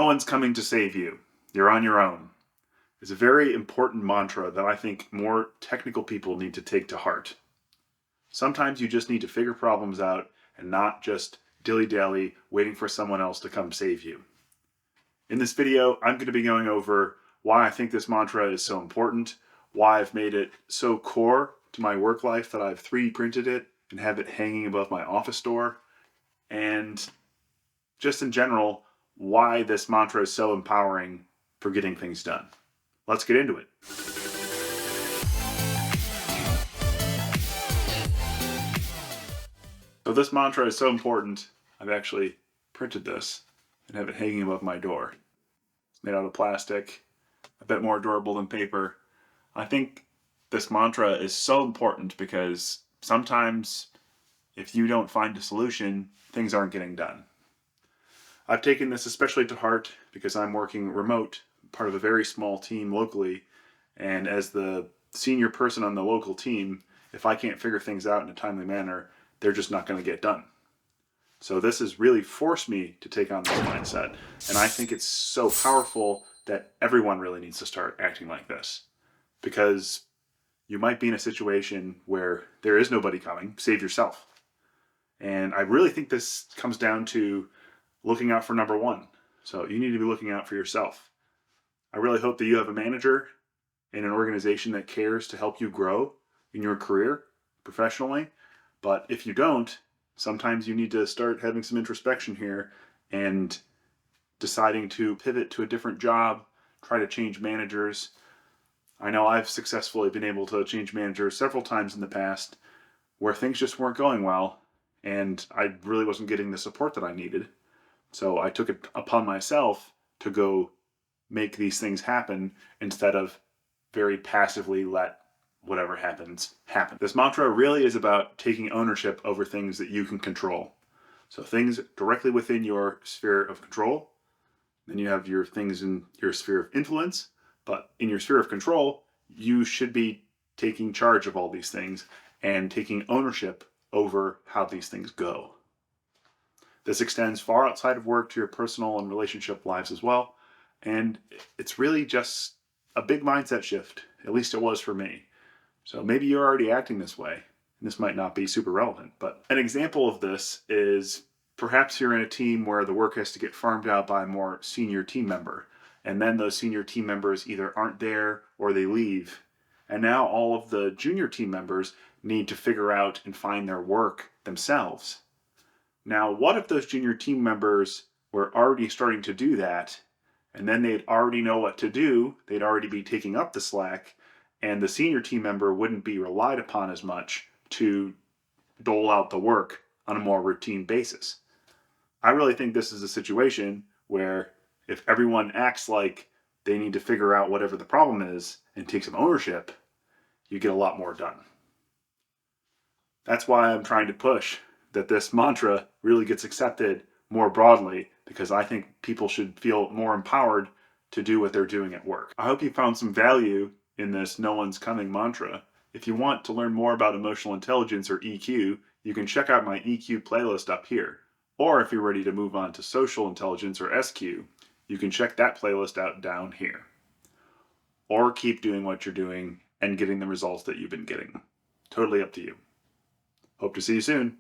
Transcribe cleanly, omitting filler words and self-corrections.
one's coming to save you. You're on your own. It's a very important mantra that I think more technical people need to take to heart. Sometimes you just need to figure problems out and not just dilly-dally waiting for someone else to come save you. In this video, I'm going to be going over why I think this mantra is so important, why I've made it so core to my work life that I've 3D printed it and have it hanging above my office door, and just in general, why this mantra is so empowering for getting things done. Let's get into it. So this mantra is so important, I've actually printed this and have it hanging above my door. It's made out of plastic, a bit more durable than paper. I think this mantra is so important because sometimes if you don't find a solution, things aren't getting done. I've taken this especially to heart because I'm working remote, part of a very small team locally, and as the senior person on the local team, if I can't figure things out in a timely manner, they're just not going to get done. So this has really forced me to take on this mindset, and I think it's so powerful that everyone really needs to start acting like this, because you might be in a situation where there is nobody coming. Save yourself. And I really think this comes down to looking out for number one. So you need to be looking out for yourself. I really hope that you have a manager in an organization that cares to help you grow in your career professionally. But if you don't, sometimes you need to start having some introspection here and deciding to pivot to a different job, try to change managers. I know I've successfully been able to change managers several times in the past where things just weren't going well and I really wasn't getting the support that I needed. So I took it upon myself to go make these things happen instead of very passively let whatever happens happen. This mantra really is about taking ownership over things that you can control. So things directly within your sphere of control. Then you have your things in your sphere of influence. But in your sphere of control, you should be taking charge of all these things and taking ownership over how these things go. This extends far outside of work to your personal and relationship lives as well. And it's really just a big mindset shift. At least it was for me. So maybe you're already acting this way. And this might not be super relevant. But an example of this is perhaps you're in a team where the work has to get farmed out by a more senior team member. And then those senior team members either aren't there or they leave. And now all of the junior team members need to figure out and find their work themselves. Now, what if those junior team members were already starting to do that, and then they'd already know what to do, they'd already be taking up the slack, and the senior team member wouldn't be relied upon as much to dole out the work on a more routine basis. I really think this is a situation where if everyone acts like they need to figure out whatever the problem is and take some ownership, you get a lot more done. That's why I'm trying to push that this mantra really gets accepted more broadly, because I think people should feel more empowered to do what they're doing at work. I hope you found some value in this no one's coming mantra. If you want to learn more about emotional intelligence or EQ, you can check out my EQ playlist up here. Or if you're ready to move on to social intelligence or SQ, you can check that playlist out down here. Or keep doing what you're doing and getting the results that you've been getting. Totally up to you. Hope to see you soon.